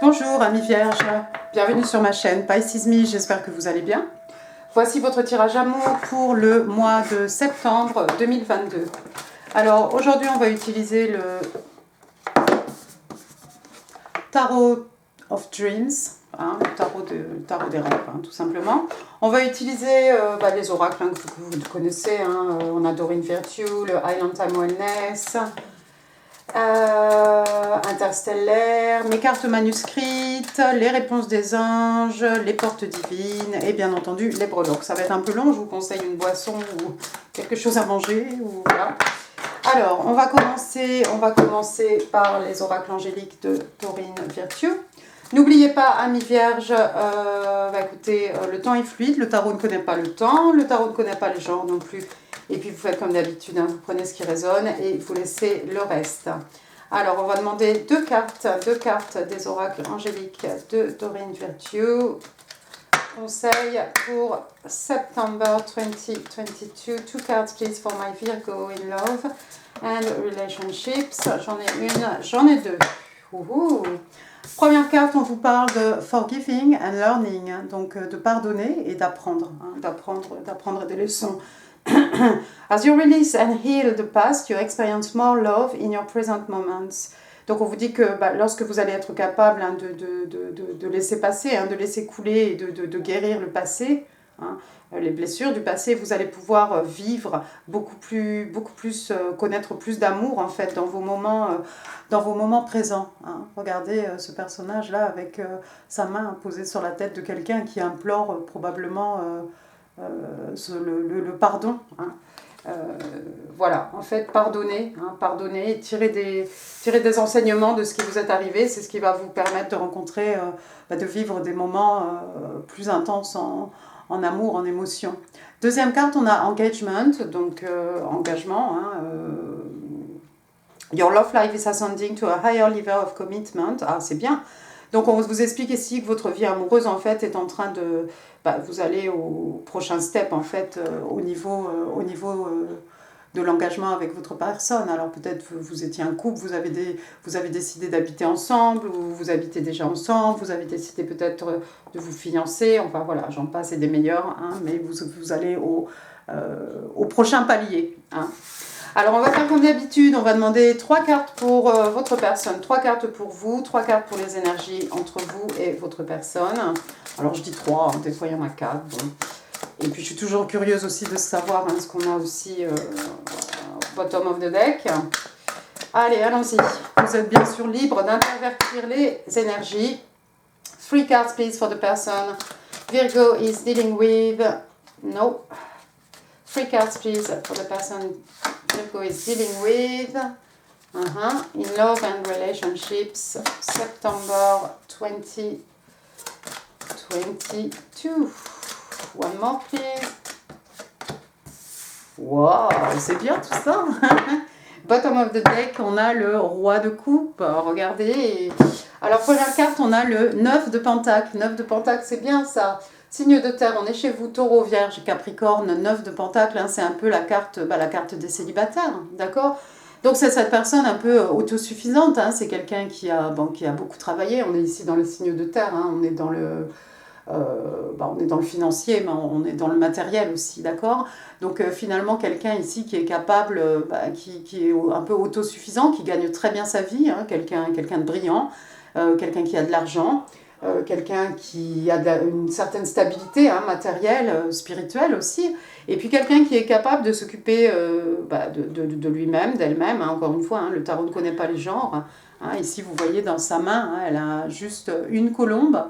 Bonjour amis vierges, bienvenue sur ma chaîne Pisces Me, j'espère que vous allez bien. Voici votre tirage amour pour le mois de septembre 2022. Alors aujourd'hui on va utiliser le Tarot of Dreams, le tarot des rêves tout simplement. On va utiliser les oracles que vous connaissez, on a Doreen Virtue, le Island Time Wellness, interstellaire, mes cartes manuscrites, les réponses des anges, les portes divines et bien entendu les breloques. Ça va être un peu long, je vous conseille une boisson ou quelque chose à manger. Voilà. Alors, on va commencer par les oracles angéliques de Doreen Virtue. N'oubliez pas, amis vierges, écoutez, le temps est fluide, le tarot ne connaît pas le temps, le tarot ne connaît pas les genres non plus. Et puis vous faites comme d'habitude, vous prenez ce qui résonne et vous laissez le reste. Alors on va demander deux cartes des oracles angéliques de Doreen Virtue. Conseil pour September 2022. Two cards please for my Virgo in love and relationships. J'en ai une, j'en ai deux. Première carte, on vous parle de forgiving and learning, donc de pardonner et d'apprendre, d'apprendre des leçons. As you release and heal the past, you experience more love in your present moments. Donc on vous dit que lorsque vous allez être capable de laisser passer, de laisser couler et de guérir le passé, les blessures du passé, vous allez pouvoir vivre beaucoup plus connaître plus d'amour en fait dans vos moments présents. Regardez ce personnage là avec sa main posée sur la tête de quelqu'un qui implore probablement le pardon. Voilà, en fait, pardonnez, tirez des enseignements de ce qui vous est arrivé, c'est ce qui va vous permettre de rencontrer, de vivre des moments plus intenses en amour, en émotion. Deuxième carte, on a engagement, donc engagement. Your love life is ascending to a higher level of commitment. Ah, c'est bien. Donc on vous explique ici que votre vie amoureuse en fait est en train de... vous allez au prochain step en fait au niveau de l'engagement avec votre personne. Alors peut-être vous étiez un couple, vous avez décidé d'habiter ensemble, ou vous habitez déjà ensemble, vous avez décidé peut-être de vous fiancer, enfin voilà, j'en passe et des meilleurs, mais vous allez au prochain palier. Alors on va faire comme d'habitude, on va demander 3 cartes pour votre personne, 3 cartes pour vous, 3 cartes pour les énergies entre vous et votre personne. Alors je dis 3, des fois il y en a 4. Bon. Et puis je suis toujours curieuse aussi de savoir ce qu'on a aussi bottom of the deck. Allez, allons-y. Vous êtes bien sûr libre d'intervertir les énergies. 3 cards please for the person Virgo is dealing with. No. 3 cards please for the person Virgo is dealing with. In love and relationships, September 2022. One more please. Wow, c'est bien tout ça. Bottom of the deck, on a le roi de coupe. Regardez. Alors première carte, on a le 9 de pentacle. 9 de pentacle, c'est bien ça. Signe de terre, on est chez vous, taureau, vierge, capricorne, 9 de pentacle, c'est un peu la carte des célibataires, d'accord? Donc c'est cette personne un peu autosuffisante, c'est quelqu'un qui a beaucoup travaillé, on est ici dans les signes de terre, on est dans le financier, mais on est dans le matériel aussi, d'accord? Donc finalement quelqu'un ici qui est capable, qui est un peu autosuffisant, qui gagne très bien sa vie, quelqu'un de brillant, quelqu'un qui a de l'argent, quelqu'un qui a une certaine stabilité matérielle, spirituelle aussi, et puis quelqu'un qui est capable de s'occuper de lui-même, d'elle-même, encore une fois, le tarot ne connaît pas les genres, ici vous voyez dans sa main, elle a juste une colombe,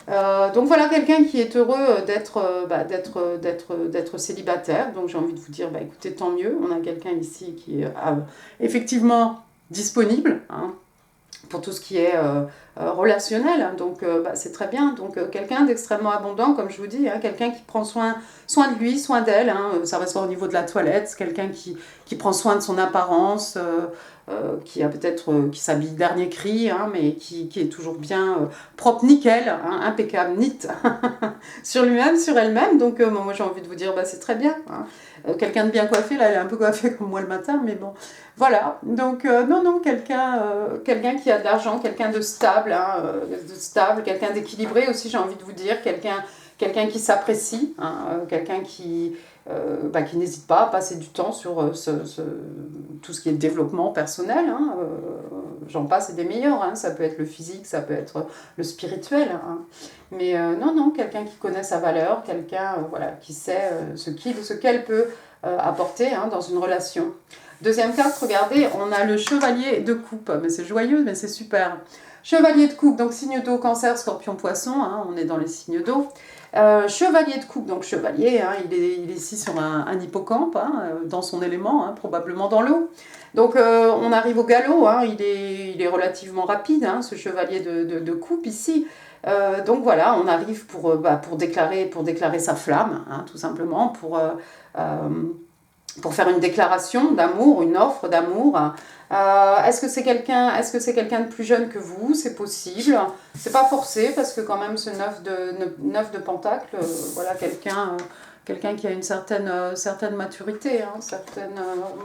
donc voilà quelqu'un qui est heureux d'être célibataire, donc j'ai envie de vous dire, écoutez, tant mieux, on a quelqu'un ici qui est effectivement disponible, pour tout ce qui est relationnel, donc c'est très bien. Donc quelqu'un d'extrêmement abondant, comme je vous dis, quelqu'un qui prend soin de lui, soin d'elle, ça va se voir au niveau de la toilette, quelqu'un qui qui prend soin de son apparence, qui a peut-être, qui s'habille dernier cri, hein, mais qui est toujours bien propre, nickel, hein, impeccable, neat, sur lui-même, sur elle-même. Donc moi j'ai envie de vous dire, bah, c'est très bien. Hein. Quelqu'un de bien coiffé, là elle est un peu coiffée comme moi le matin, mais bon, voilà. Donc non, quelqu'un qui a de l'argent, quelqu'un de stable, hein, quelqu'un d'équilibré aussi, j'ai envie de vous dire, quelqu'un qui s'apprécie, hein, quelqu'un qui n'hésite pas à passer du temps sur tout ce qui est développement personnel. Hein, j'en passe et des meilleurs. Hein, ça peut être le physique, ça peut être le spirituel. Hein. Mais non, quelqu'un qui connaît sa valeur, quelqu'un qui sait ce qu'elle peut apporter hein, dans une relation. Deuxième carte, regardez, on a le chevalier de coupe. Mais c'est joyeux, mais c'est super. Chevalier de coupe, donc signe d'eau, cancer, scorpion, poisson. Hein, on est dans les signes d'eau. Chevalier de coupe, donc chevalier, hein, il est ici sur un hippocampe, hein, dans son élément, hein, probablement dans l'eau. Donc on arrive au galop, hein, il est relativement rapide, hein, ce chevalier de coupe ici. Donc voilà, on arrive pour déclarer sa flamme, hein, tout simplement, pour faire une déclaration d'amour, une offre d'amour. Est-ce que c'est quelqu'un de plus jeune que vous? C'est possible. C'est pas forcé parce que quand même ce 9 de pentacle, voilà quelqu'un qui a une certaine maturité, hein,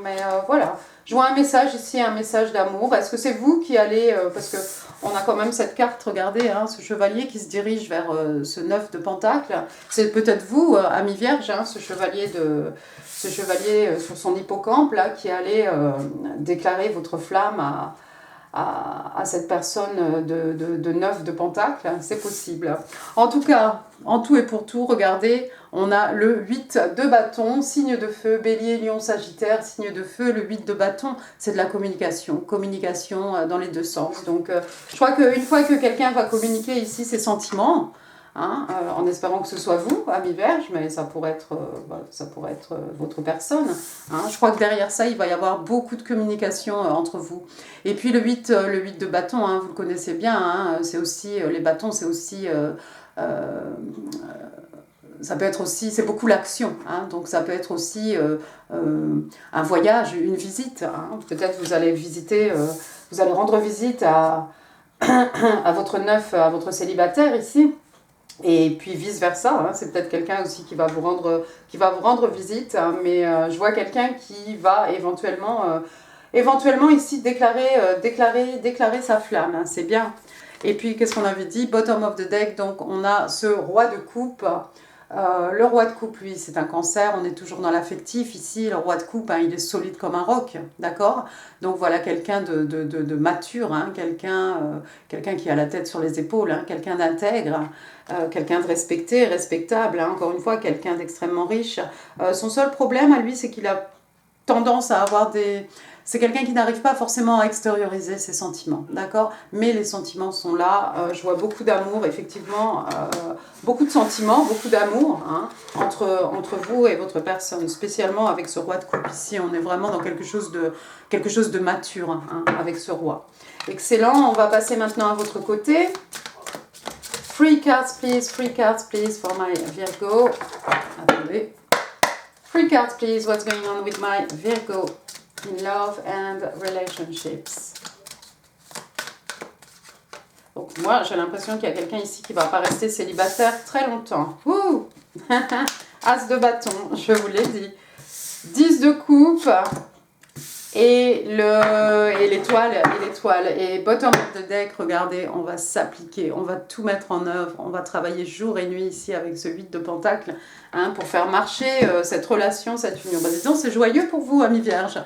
mais voilà. Je vois un message ici, un message d'amour. Est-ce que c'est vous qui allez, parce que on a quand même cette carte, regardez, hein, ce chevalier qui se dirige vers ce 9 de pentacle. C'est peut-être vous, ami Vierge, hein, ce chevalier sur son hippocampe, là, qui allait déclarer votre flamme à cette personne de 9 de pentacle. C'est possible. En tout cas, en tout et pour tout, regardez, on a le 8 de bâton, signe de feu, bélier, lion, sagittaire, signe de feu. Le 8 de bâton, c'est de la communication dans les deux sens. Donc, je crois qu'une fois que quelqu'un va communiquer ici ses sentiments, hein, en espérant que ce soit vous, ami Vierge, mais ça pourrait être votre personne. Hein. Je crois que derrière ça, il va y avoir beaucoup de communication entre vous. Et puis le 8 de bâton, hein, vous le connaissez bien, hein, c'est aussi, les bâtons, c'est aussi... ça peut être aussi, c'est beaucoup l'action, hein, donc ça peut être aussi un voyage, une visite. Hein. Peut-être vous allez rendre visite à votre à votre célibataire ici. Et puis vice versa, hein, c'est peut-être quelqu'un aussi qui va vous rendre visite, hein, mais je vois quelqu'un qui va éventuellement ici déclarer sa flamme, hein, c'est bien. Et puis qu'est-ce qu'on avait dit? Bottom of the deck, donc on a ce roi de coupe. Le roi de coupe, lui, c'est un cancer, on est toujours dans l'affectif ici, le roi de coupe, hein, il est solide comme un roc, d'accord? Donc voilà quelqu'un de mature, hein, quelqu'un qui a la tête sur les épaules, hein, quelqu'un d'intègre, quelqu'un de respectable, hein, encore une fois, quelqu'un d'extrêmement riche. Son seul problème à lui, c'est qu'il a tendance à avoir c'est quelqu'un qui n'arrive pas forcément à extérioriser ses sentiments, d'accord? Mais les sentiments sont là, je vois beaucoup d'amour, effectivement, beaucoup de sentiments, beaucoup d'amour hein, entre vous et votre personne, spécialement avec ce roi de coupe ici, on est vraiment dans quelque chose de mature hein, avec ce roi. Excellent, on va passer maintenant à votre côté. Free cards please for my Virgo. Attendez. Free cards please, what's going on with my Virgo in love and relationships. Donc moi, j'ai l'impression qu'il y a quelqu'un ici qui ne va pas rester célibataire très longtemps. Ouh As de bâton, je vous l'ai dit. 10 de coupe et l'étoile. Et bottom of the deck, regardez, on va s'appliquer, on va tout mettre en œuvre, on va travailler jour et nuit ici avec ce 8 de pentacle hein, pour faire marcher cette relation, cette union. Bah, disons, c'est joyeux pour vous, amis vierges.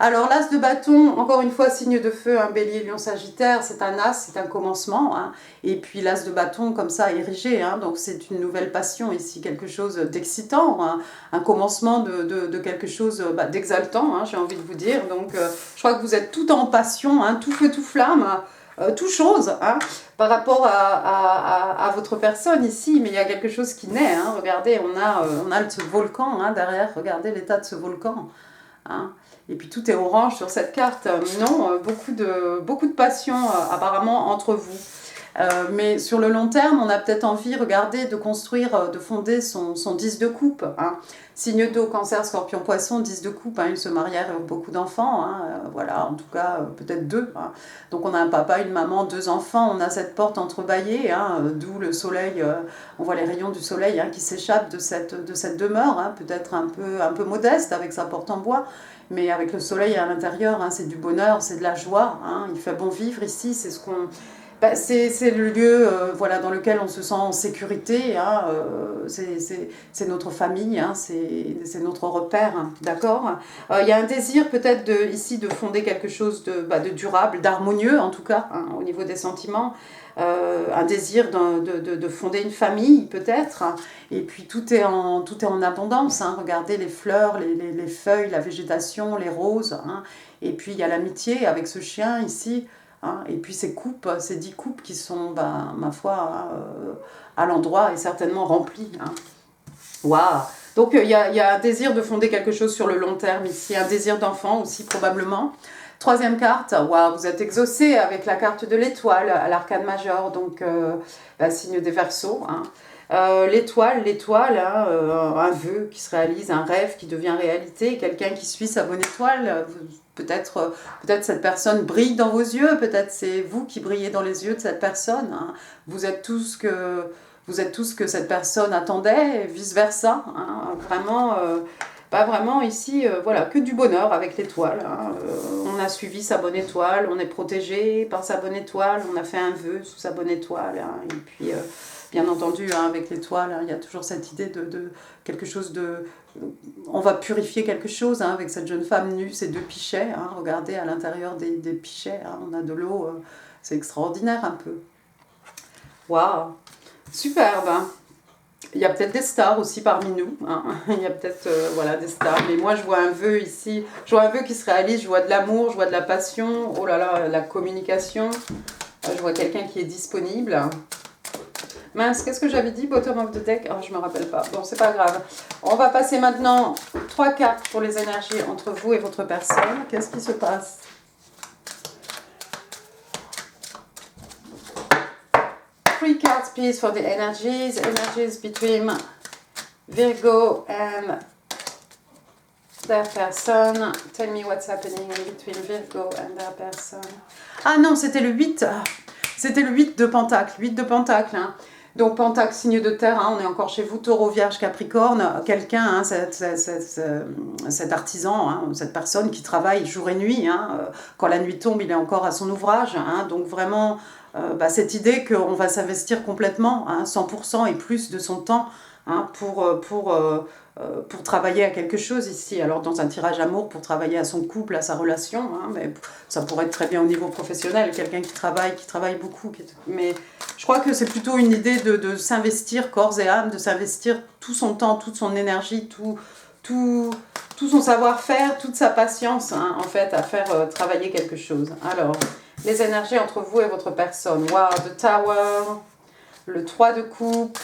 Alors, l'as de bâton, encore une fois, signe de feu, un bélier, lion, sagittaire, c'est un as, c'est un commencement. Hein. Et puis, l'as de bâton, comme ça, érigé. Hein, donc, c'est une nouvelle passion ici, quelque chose d'excitant, hein, un commencement de quelque chose d'exaltant, hein, j'ai envie de vous dire. Donc, je crois que vous êtes tout en passion, hein, tout feu, tout flamme, tout chose, hein, par rapport à votre personne ici. Mais il y a quelque chose qui naît. Hein, regardez, on a ce volcan hein, derrière. Regardez l'état de ce volcan. Hein. Et puis tout est orange sur cette carte. Non, beaucoup de passion apparemment entre vous. Mais sur le long terme, on a peut-être envie, regardez, de construire, de fonder son 10 de coupe. Hein. Signe d'eau, cancer, scorpion, poisson, 10 de coupe, hein, ils se marièrent avec beaucoup d'enfants, hein, voilà, en tout cas, peut-être deux. Hein. Donc on a un papa, une maman, deux enfants, on a cette porte entrebâillée, hein, d'où le soleil, on voit les rayons du soleil hein, qui s'échappent de cette demeure, hein, peut-être un peu modeste avec sa porte en bois, mais avec le soleil à l'intérieur, hein, c'est du bonheur, c'est de la joie, hein, il fait bon vivre ici, c'est ce qu'on... c'est le lieu voilà, dans lequel on se sent en sécurité, hein, c'est notre famille, hein, c'est notre repère, hein, d'accord. Il y a un désir peut-être ici de fonder quelque chose de durable, d'harmonieux en tout cas, hein, au niveau des sentiments, un désir de fonder une famille peut-être, hein, et puis tout est en abondance, hein, regardez les fleurs, les feuilles, la végétation, les roses, hein, et puis il y a l'amitié avec ce chien ici. Hein, et puis ces coupes, ces 10 coupes qui sont, ma foi, hein, à l'endroit et certainement remplies. Hein. Waouh! Donc il y a un désir de fonder quelque chose sur le long terme ici, un désir d'enfant aussi probablement. Troisième carte, waouh, vous êtes exaucé avec la carte de l'étoile à l'arcane majeur, donc signe des Verseaux. Hein. L'étoile, hein, un vœu qui se réalise, un rêve qui devient réalité, quelqu'un qui suit sa bonne étoile. Peut-être cette personne brille dans vos yeux, peut-être c'est vous qui brillez dans les yeux de cette personne. Hein. Vous êtes tout ce que cette personne attendait, et vice-versa. Hein. Vraiment, pas vraiment ici, voilà, que du bonheur avec l'étoile. Hein. On a suivi sa bonne étoile, on est protégé par sa bonne étoile, on a fait un vœu sous sa bonne étoile. Hein. Et puis... bien entendu, hein, avec l'étoile, hein, il y a toujours cette idée de quelque chose de... On va purifier quelque chose hein, avec cette jeune femme nue, ces deux pichets. Hein, regardez à l'intérieur des pichets, hein, on a de l'eau. C'est extraordinaire un peu. Waouh! Superbe! Hein. Il y a peut-être des stars aussi parmi nous. Hein. Il y a peut-être voilà, des stars. Mais moi, je vois un vœu ici. Je vois un vœu qui se réalise. Je vois de l'amour, je vois de la passion. Oh là là, la communication. Je vois quelqu'un qui est disponible. Mince, qu'est-ce que j'avais dit? Bottom of the deck? Oh, je me rappelle pas. Bon, c'est pas grave. On va passer maintenant 3 cartes pour les énergies entre vous et votre personne. Qu'est-ce qui se passe? Three cards, please, for the energies. Energies between Virgo and their person. Tell me what's happening between Virgo and their person. Ah non, c'était le 8. C'était le 8 de Pentacle. 8 de Pentacle, hein. Donc, Pentacle, signe de terre, hein, on est encore chez vous, Taureau, Vierge, Capricorne, quelqu'un, hein, cet artisan, hein, cette personne qui travaille jour et nuit, hein, quand la nuit tombe, il est encore à son ouvrage, hein, donc vraiment, cette idée qu'on va s'investir complètement, hein, 100% et plus de son temps, hein, pour travailler à quelque chose ici. Alors dans un tirage amour, pour travailler à son couple, à sa relation, hein, mais ça pourrait être très bien au niveau professionnel, quelqu'un qui travaille beaucoup. Mais je crois que c'est plutôt une idée de s'investir corps et âme, de s'investir tout son temps, toute son énergie, tout son savoir-faire, toute sa patience, hein, en fait, à faire travailler quelque chose. Alors, les énergies entre vous et votre personne. Wow, the Tower, le 3 de coupe.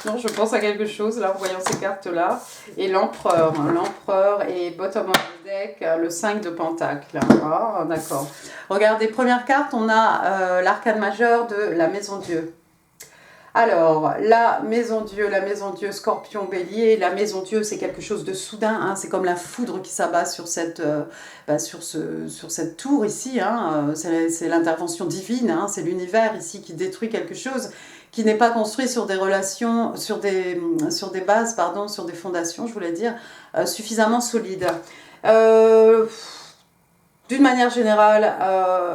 Non, je pense à quelque chose là en voyant ces cartes-là. Et l'empereur, hein, l'empereur et bottom of the deck, le 5 de Pentacle. Ah, d'accord. Regardez, première carte, on a l'arcane majeur de la Maison Dieu. Alors, la Maison Dieu, Scorpion, Bélier. La Maison Dieu, c'est quelque chose de soudain. Hein, c'est comme la foudre qui s'abat sur cette tour ici. Hein, c'est l'intervention divine. Hein, c'est l'univers ici qui détruit quelque chose qui n'est pas construit sur des relations, sur des bases, pardon, sur des fondations, je voulais dire, suffisamment solides. D'une manière générale,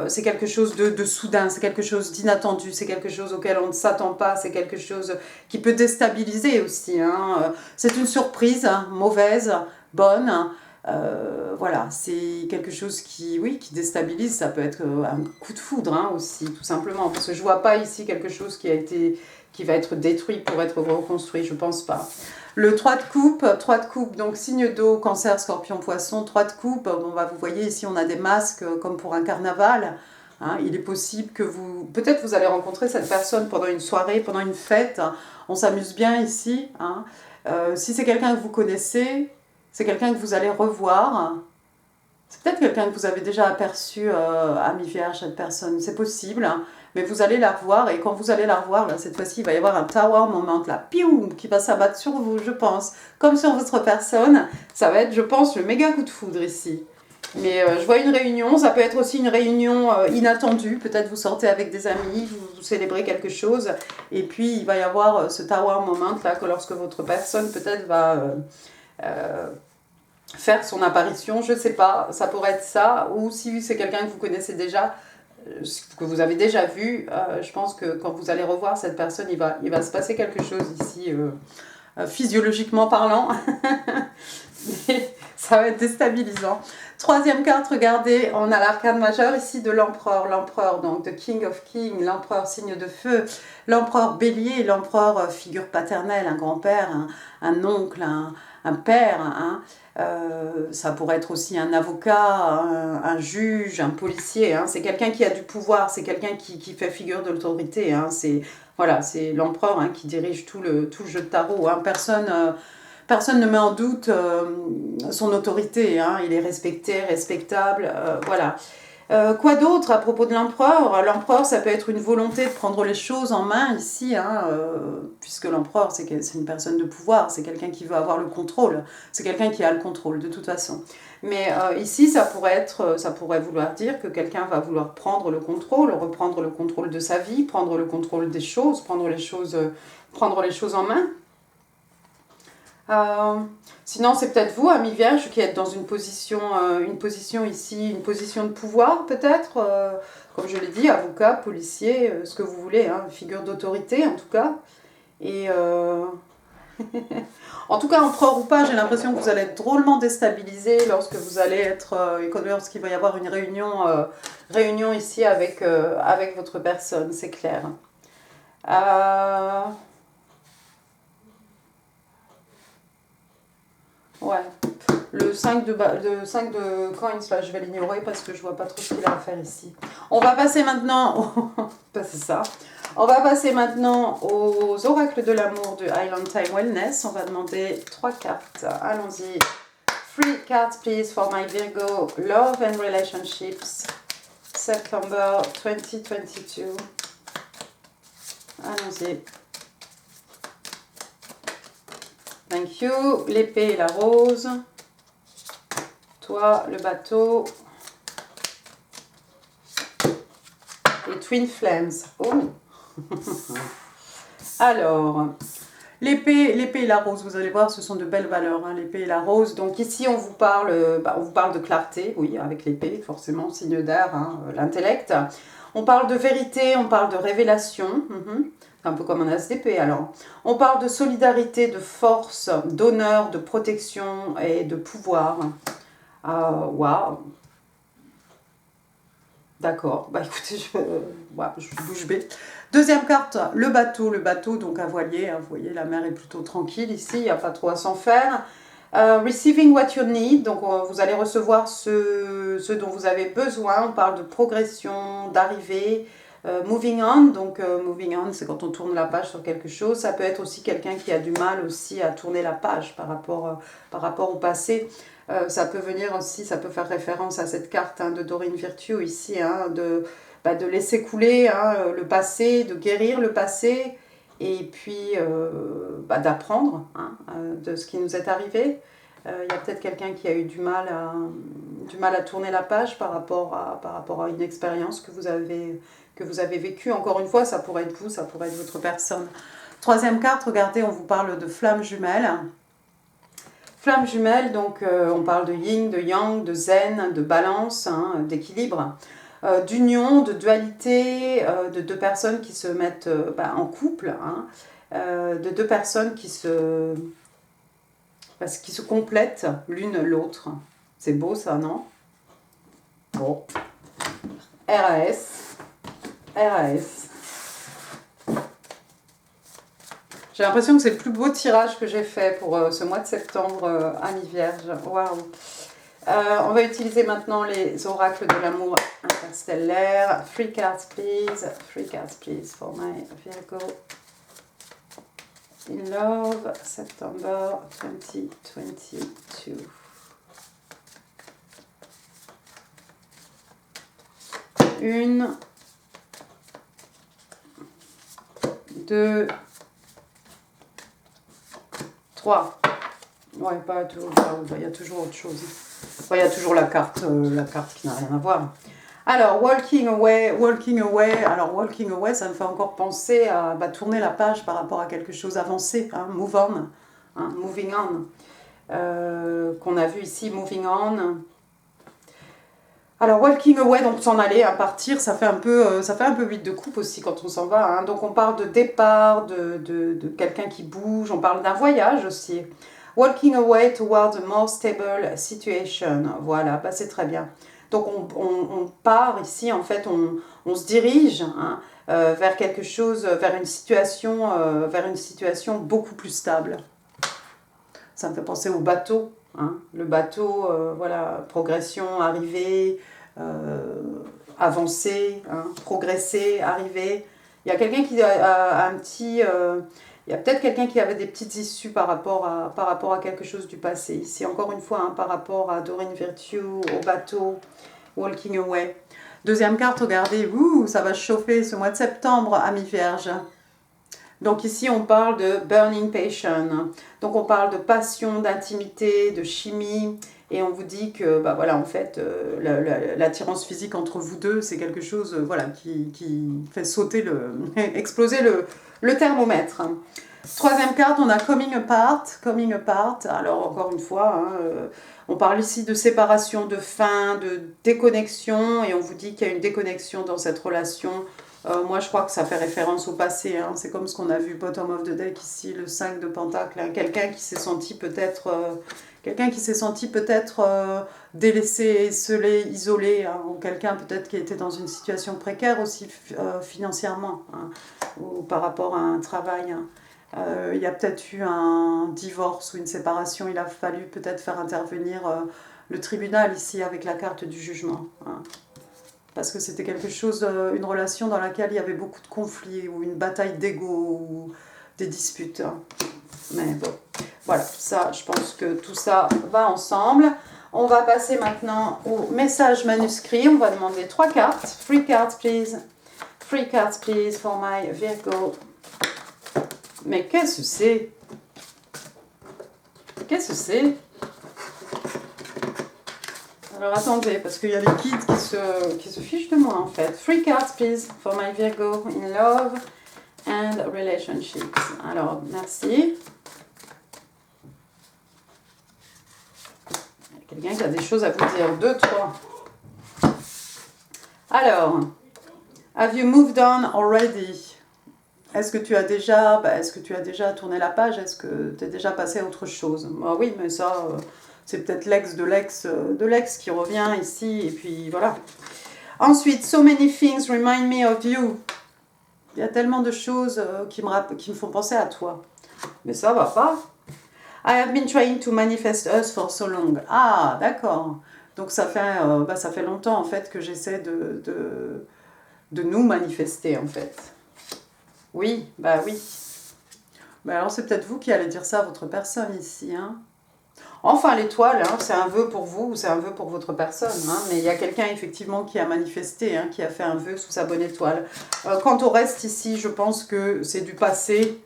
c'est quelque chose de soudain, c'est quelque chose d'inattendu, c'est quelque chose auquel on ne s'attend pas, c'est quelque chose qui peut déstabiliser aussi. Hein. C'est une surprise, hein, mauvaise, bonne. Voilà, c'est quelque chose qui déstabilise. Ça peut être un coup de foudre hein, aussi, tout simplement. Parce que je ne vois pas ici quelque chose qui va être détruit pour être reconstruit, je ne pense pas. Le 3 de coupe, donc signe d'eau, cancer, scorpion, poisson, 3 de coupe. Bon, vous voyez ici, on a des masques comme pour un carnaval. Hein, il est possible que peut-être vous allez rencontrer cette personne pendant une soirée, pendant une fête. On s'amuse bien ici. Hein. Si c'est quelqu'un que vous connaissez, C'est quelqu'un que vous allez revoir. C'est peut-être quelqu'un que vous avez déjà aperçu, ami Vierge, cette personne. C'est possible, hein, mais vous allez la revoir. Et quand vous allez la revoir, là, cette fois-ci, il va y avoir un tower moment, là, piou, qui va s'abattre sur vous, je pense. Comme sur votre personne. Ça va être, je pense, le méga coup de foudre ici. Mais je vois une réunion, ça peut être aussi une réunion inattendue. Peut-être vous sortez avec des amis, vous célébrez quelque chose. Et puis, il va y avoir ce tower moment, là, que lorsque votre personne, peut-être, va... faire son apparition, je sais pas, ça pourrait être ça, ou si c'est quelqu'un que vous connaissez déjà, que vous avez déjà vu, je pense que quand vous allez revoir cette personne, il va se passer quelque chose ici, physiologiquement parlant, mais ça va être déstabilisant. Troisième carte, regardez, on a l'arcane majeur ici de l'empereur, donc the King of Kings, l'empereur signe de feu, l'empereur bélier, l'empereur figure paternelle, un grand-père, un oncle, un père, hein. Ça pourrait être aussi un avocat, un juge, un policier, hein. C'est quelqu'un qui a du pouvoir, c'est quelqu'un qui fait figure de l'autorité, hein. Voilà, c'est l'empereur, hein, qui dirige tout le jeu de tarot, hein. Personne ne met en doute son autorité, hein. Il est respecté, respectable, voilà. Quoi d'autre à propos de l'empereur? L'empereur, ça peut être une volonté de prendre les choses en main ici, hein, puisque l'empereur, c'est une personne de pouvoir, c'est quelqu'un qui veut avoir le contrôle, c'est quelqu'un qui a le contrôle de toute façon. Mais ici, ça pourrait vouloir dire que quelqu'un va vouloir prendre le contrôle, reprendre le contrôle de sa vie, prendre le contrôle des choses, prendre les choses en main. Sinon, c'est peut-être vous, ami Vierge, qui êtes dans une position ici, une position de pouvoir peut-être, comme je l'ai dit, avocat, policier, ce que vous voulez, hein, figure d'autorité en tout cas. Et en tout cas, empereur ou pas, j'ai l'impression que vous allez être drôlement déstabilisé lorsque vous allez être, lorsqu'il va y avoir une réunion ici avec votre personne, c'est clair. Ouais. Le 5 de coins, là, je vais l'ignorer parce que je vois pas trop ce qu'il a à faire ici. On va passer maintenant... c'est ça. On va passer maintenant aux oracles de l'amour de Island Time Wellness. On va demander 3 cartes. Allons-y. 3 cards, please, for my Virgo. Love and Relationships. September 2022. Allons-y. Thank you. L'épée et la rose. Toi, le bateau. Et Twin Flames. Oh. Alors, l'épée et la rose, vous allez voir, ce sont de belles valeurs, hein, l'épée et la rose. Donc ici, on vous parle de clarté, oui, avec l'épée, forcément, signe d'air, hein, l'intellect. On parle de vérité, on parle de révélation. Un peu comme un as d'épée alors. On parle de solidarité, de force, d'honneur, de protection et de pouvoir. Waouh. D'accord, bah écoutez, je suis bouche bée. Deuxième carte, le bateau donc un voilier, hein, vous voyez la mer est plutôt tranquille ici, il n'y a pas trop à s'en faire. Receiving what you need, donc vous allez recevoir ce dont vous avez besoin, on parle de progression, d'arrivée. Moving on, donc moving on, c'est quand on tourne la page sur quelque chose. Ça peut être aussi quelqu'un qui a du mal aussi à tourner la page par rapport au passé. Ça peut venir aussi, ça peut faire référence à cette carte, hein, de Doreen Virtue ici, hein, de laisser couler, hein, le passé, de guérir le passé, et puis d'apprendre, hein, de ce qui nous est arrivé. Il y a peut-être quelqu'un qui a eu du mal à tourner la page par rapport à une expérience que vous avez vécue. Encore une fois, ça pourrait être vous, ça pourrait être votre personne. Troisième carte, regardez, on vous parle de flammes jumelles. Flammes jumelles, donc on parle de yin, de yang, de zen, de balance, hein, d'équilibre, d'union, de dualité, de deux personnes qui se mettent en couple, hein, de deux personnes qui se complètent l'une l'autre. C'est beau ça, non? Bon. RAS. J'ai l'impression que c'est le plus beau tirage que j'ai fait pour ce mois de septembre, ami Vierge. Waouh! On va utiliser maintenant les oracles de l'amour interstellaire. 3 cards, please. 3 cards, please, for my Virgo. in love, September 2022. Une, deux, trois. Ouais, pas toujours. Il y a toujours autre chose. Il y a toujours la carte qui n'a rien à voir. Alors, walking away. Alors, walking away, ça me fait encore penser à tourner la page par rapport à quelque chose avancé. Hein, move on. Hein, moving on. Qu'on a vu ici, moving on. Alors, walking away, donc s'en aller, à partir, ça fait un peu 8 de coupe aussi quand on s'en va. Hein. Donc, on parle de départ, de quelqu'un qui bouge, on parle d'un voyage aussi. Walking away towards a more stable situation. Voilà, bah, c'est très bien. Donc, on part ici, en fait, on se dirige hein, vers quelque chose, vers une situation beaucoup plus stable. Ça me fait penser au bateau. Hein. Le bateau, voilà, progression, arrivée, avancer, hein, progresser, arriver. Il y a quelqu'un qui a un petit... il y a peut-être quelqu'un qui avait des petites issues par rapport à quelque chose du passé. Ici, encore une fois, hein, par rapport à Doreen Virtue, au bateau, walking away. Deuxième carte, regardez, ça va chauffer ce mois de septembre, amis vierges. Donc ici, on parle de burning passion. Donc on parle de passion, d'intimité, de chimie. Et on vous dit que, bah voilà, en fait, l'attirance physique entre vous deux, c'est quelque chose, voilà, qui fait sauter exploser le thermomètre. Troisième carte, on a coming apart. Coming apart. Alors encore une fois, hein, on parle ici de séparation, de fin, de déconnexion, et on vous dit qu'il y a une déconnexion dans cette relation. Moi, je crois que ça fait référence au passé. Hein. C'est comme ce qu'on a vu bottom of the deck ici, le 5 de Pentacle. Hein. Quelqu'un qui s'est senti peut-être délaissé, esselé, isolé, hein. Ou quelqu'un peut-être qui était dans une situation précaire aussi financièrement, hein. Ou par rapport à un travail. Hein. Il y a peut-être eu un divorce ou une séparation. Il a fallu peut-être faire intervenir le tribunal ici avec la carte du jugement. Hein. Parce que c'était quelque chose, une relation dans laquelle il y avait beaucoup de conflits, ou une bataille d'ego, ou des disputes. Hein. Mais bon, voilà, ça, je pense que tout ça va ensemble. On va passer maintenant au message manuscrit. On va demander 3 cartes. 3 cards, please. 3 cards, please, for my Virgo. Mais qu'est-ce que c'est? Qu'est-ce que c'est? Alors attendez, parce qu'il y a les kids qui se fichent de moi en fait. 3 cards, please, for my Virgo in love and relationships. Alors, merci. Il y a quelqu'un qui a des choses à vous dire. 2, 3. Alors, have you moved on already? Est-ce que tu as déjà tourné la page? Est-ce que tu es déjà passé à autre chose? Bah oui, mais ça, c'est peut-être l'ex de l'ex qui revient ici, et puis voilà. Ensuite, so many things remind me of you. Il y a tellement de choses qui me font penser à toi. Mais ça va pas. I have been trying to manifest us for so long. Ah, d'accord. Donc ça fait longtemps en fait que j'essaie de nous manifester en fait. Oui, bah oui. Mais alors c'est peut-être vous qui allez dire ça à votre personne ici. Hein. Enfin, l'étoile, hein, c'est un vœu pour vous ou c'est un vœu pour votre personne. Hein, mais il y a quelqu'un effectivement qui a manifesté, hein, qui a fait un vœu sous sa bonne étoile. Quant au reste ici, je pense que c'est du passé.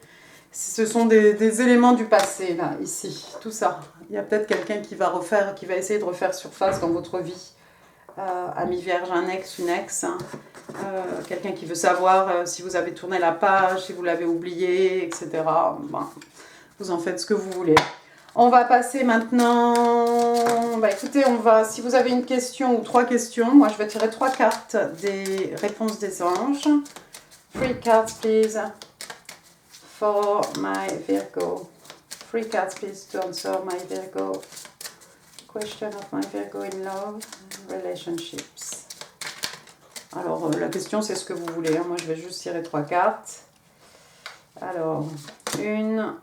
Ce sont des éléments du passé, là, ici. Tout ça. Il y a peut-être quelqu'un qui va essayer de refaire surface dans votre vie. Ami vierge, un ex, une ex. Hein. Quelqu'un qui veut savoir si vous avez tourné la page, si vous l'avez oublié, etc. Bon, vous en faites ce que vous voulez. On va passer maintenant... Bah écoutez, si vous avez une question ou 3 questions, moi je vais tirer 3 cartes des réponses des anges. 3 cards, please, for my Virgo. 3 cards, please, to answer my Virgo. Question of my Virgo in love, relationships. Alors, la question, c'est ce que vous voulez. Hein. Moi, je vais juste tirer 3 cartes. Alors, 1,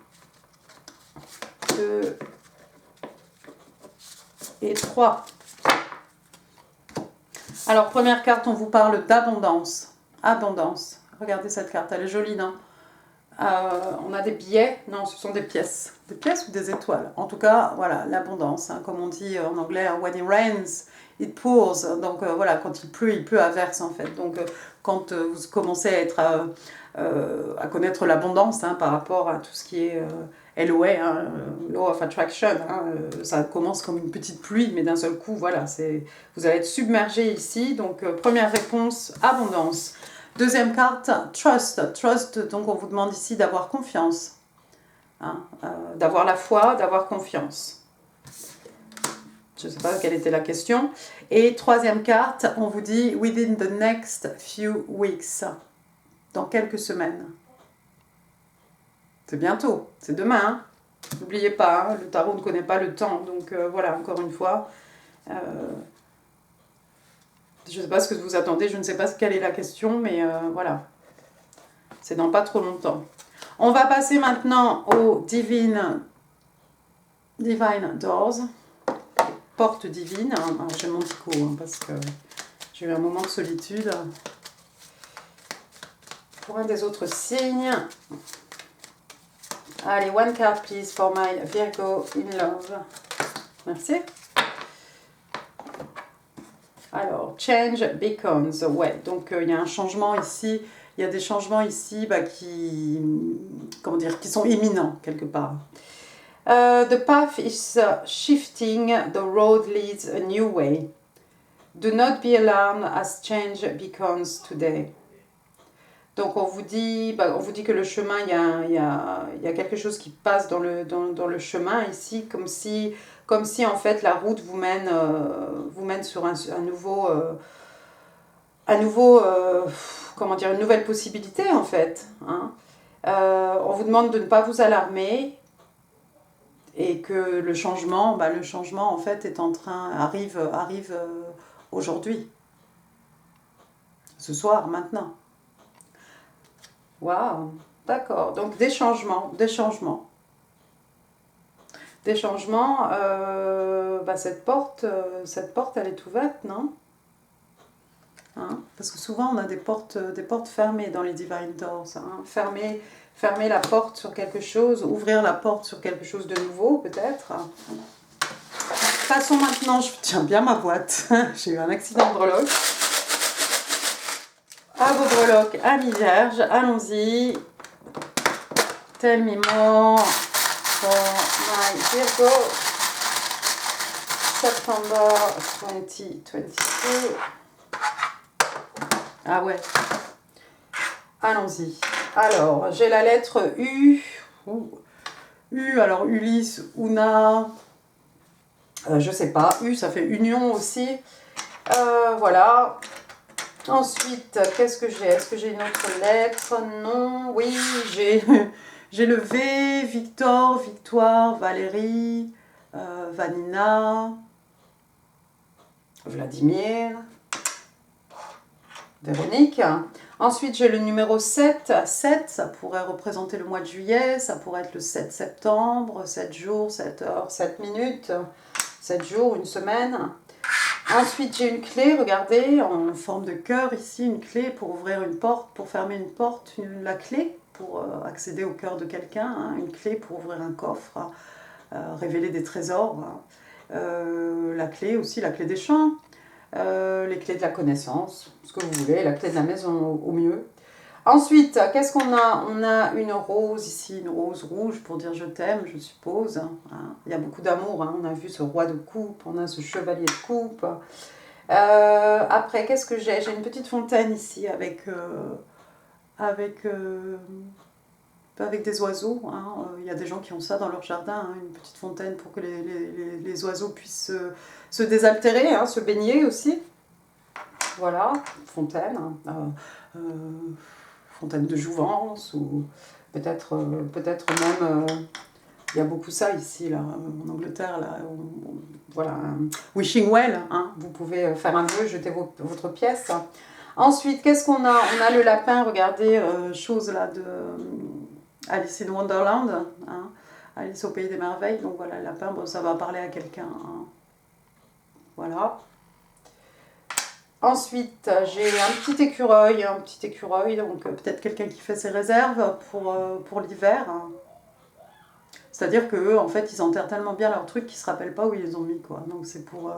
2 et 3. Alors, première carte, on vous parle d'abondance. Abondance. Regardez cette carte, elle est jolie, non? On a des billets, non, ce sont des pièces. Des pièces ou des étoiles. En tout cas, voilà, l'abondance. Hein, comme on dit en anglais, when it rains, it pours. Donc voilà, quand il pleut à verse en fait. Donc quand vous commencez à être à connaître l'abondance hein, par rapport à tout ce qui est LOA, hein, Law of Attraction, hein, ça commence comme une petite pluie, mais d'un seul coup, voilà, vous allez être submergé ici. Donc première réponse, abondance. Deuxième carte, trust. Trust, donc on vous demande ici d'avoir confiance. Hein, d'avoir la foi, d'avoir confiance. Je ne sais pas quelle était la question. Et troisième carte, on vous dit within the next few weeks. Dans quelques semaines. C'est bientôt, c'est demain. Hein. N'oubliez pas, hein, le tarot ne connaît pas le temps. Donc voilà, encore une fois. Je ne sais pas ce que vous attendez, je ne sais pas quelle est la question, mais voilà. C'est dans pas trop longtemps. On va passer maintenant au Divine Doors, porte divine. Alors j'ai mon dico hein, parce que j'ai eu un moment de solitude. Pour un des autres signes. Allez, one card please for my Virgo in love. Merci. Alors, change beacons. Ouais, donc il y a un changement ici. Il y a des changements ici qui sont imminents quelque part. The path is shifting, the road leads a new way. Do not be alarmed as change beacons today. Donc on vous dit que le chemin, il y a quelque chose qui passe dans le chemin ici, comme si en fait la route vous mène sur comment dire, une nouvelle possibilité en fait. Hein. On vous demande de ne pas vous alarmer et que le changement en fait arrive aujourd'hui, ce soir, maintenant. Waouh, d'accord. Donc des changements. Cette porte, elle est ouverte, non? Hein? Parce que souvent on a des portes fermées dans les Divine Doors. Hein? Fermer la porte sur quelque chose, ouvrir la porte sur quelque chose de nouveau, peut-être. Passons maintenant, je tiens bien ma boîte. J'ai eu un accident de breloque. À vos breloques, amis vierges, allons-y. Tell me more for my Virgo. September 2022. Ah ouais. Allons-y. Alors, j'ai la lettre U. Alors Ulysse, Una. Je sais pas. U, ça fait union aussi. Voilà. Ensuite, qu'est-ce que j'ai? Est-ce que j'ai une autre lettre? Non. Oui, j'ai le V, Victor, Victoire, Valérie, Vanina, Vladimir, Véronique. Ensuite, j'ai le numéro 7. 7, ça pourrait représenter le mois de juillet, ça pourrait être le 7 septembre, 7 jours, 7 heures, 7 minutes, 7 jours, une semaine. Ensuite, j'ai une clé, regardez, en forme de cœur ici, une clé pour ouvrir une porte, pour fermer une porte, la clé pour accéder au cœur de quelqu'un, hein, une clé pour ouvrir un coffre, révéler des trésors, la clé aussi, la clé des champs, les clés de la connaissance, ce que vous voulez, la clé de la maison au mieux. Ensuite, qu'est-ce qu'on a? On a une rose ici, une rose rouge pour dire je t'aime, je suppose. Hein. Il y a beaucoup d'amour, hein. On a vu ce roi de coupe, on a ce chevalier de coupe. Après, qu'est-ce que j'ai? J'ai une petite fontaine ici avec des oiseaux. Hein. Il y a des gens qui ont ça dans leur jardin, hein, une petite fontaine pour que les oiseaux puissent se désaltérer, hein, se baigner aussi. Voilà, fontaine. Fontaine de jouvence, ou peut-être même, il y a beaucoup ça ici, là, en Angleterre, là, voilà, wishing well, hein, vous pouvez faire un vœu, jeter votre pièce. Ensuite, qu'est-ce qu'on a? On a le lapin, regardez, chose là de Alice in Wonderland, hein, Alice au Pays des Merveilles, donc voilà, le lapin, bon, ça va parler à quelqu'un, hein. Voilà. Ensuite, j'ai un petit écureuil, donc peut-être quelqu'un qui fait ses réserves pour l'hiver. Hein. C'est-à-dire qu'eux, en fait, ils enterrent tellement bien leurs trucs qu'ils se rappellent pas où ils les ont mis, quoi. Donc c'est pour...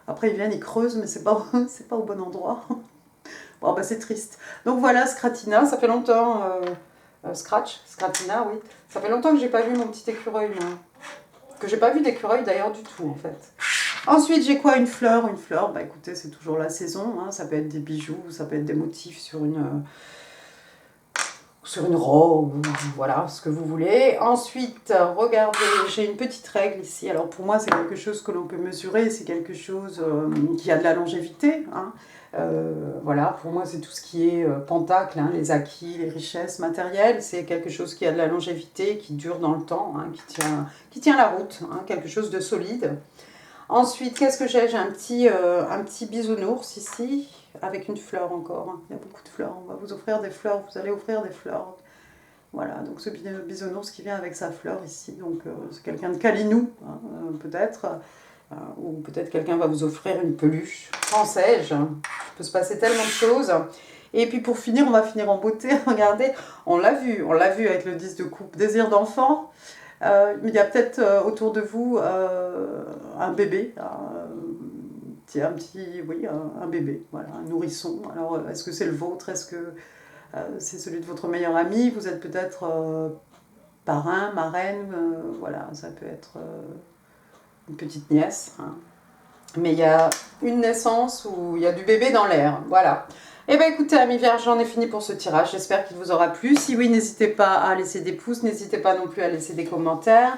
Après, ils viennent, ils creusent, mais c'est pas, c'est pas au bon endroit. Bon, bah c'est triste. Donc voilà, Scratina, ça fait longtemps... Scratina, oui. Ça fait longtemps que j'ai pas vu mon petit écureuil, moi. Que j'ai pas vu d'écureuil, d'ailleurs, du tout, en fait. Ensuite, j'ai quoi? Une fleur. Une fleur, bah écoutez, c'est toujours la saison. Hein. Ça peut être des bijoux, ça peut être des motifs sur une robe, voilà, ce que vous voulez. Ensuite, regardez, j'ai une petite règle ici. Alors pour moi, c'est quelque chose que l'on peut mesurer, c'est quelque chose qui a de la longévité. Hein. Voilà, pour moi, c'est tout ce qui est pentacle, hein, les acquis, les richesses matérielles. C'est quelque chose qui a de la longévité, qui dure dans le temps, hein, qui tient la route, hein, quelque chose de solide. Ensuite, qu'est-ce que j'ai? J'ai un petit bisounours ici, avec une fleur encore. Hein. Il y a beaucoup de fleurs. On va vous offrir des fleurs. Vous allez offrir des fleurs. Voilà, donc ce bisounours qui vient avec sa fleur ici. Donc c'est quelqu'un de Calinou, hein, peut-être. Ou peut-être quelqu'un va vous offrir une peluche. Qu'en sais-je? Il peut se passer tellement de choses. Et puis pour finir, on va finir en beauté. Regardez, on l'a vu avec le 10 de coupe. Désir d'enfant. Il y a peut-être autour de vous un bébé, un bébé, voilà, un nourrisson. Alors, est-ce que c'est le vôtre? Est-ce que c'est celui de votre meilleur ami? Vous êtes peut-être parrain, marraine, voilà, ça peut être une petite nièce. Hein. Mais il y a une naissance où il y a du bébé dans l'air, voilà. Eh bien écoutez, amis vierges, j'en ai fini pour ce tirage. J'espère qu'il vous aura plu. Si oui, n'hésitez pas à laisser des pouces, n'hésitez pas non plus à laisser des commentaires.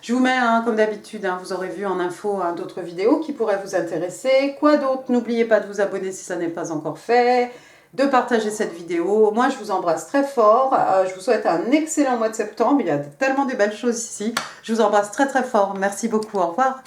Je vous mets, hein, comme d'habitude, hein, vous aurez vu en info hein, d'autres vidéos qui pourraient vous intéresser. Quoi d'autre? N'oubliez pas de vous abonner si ça n'est pas encore fait, de partager cette vidéo. Moi, je vous embrasse très fort. Je vous souhaite un excellent mois de septembre. Il y a tellement de belles choses ici. Je vous embrasse très très fort. Merci beaucoup. Au revoir.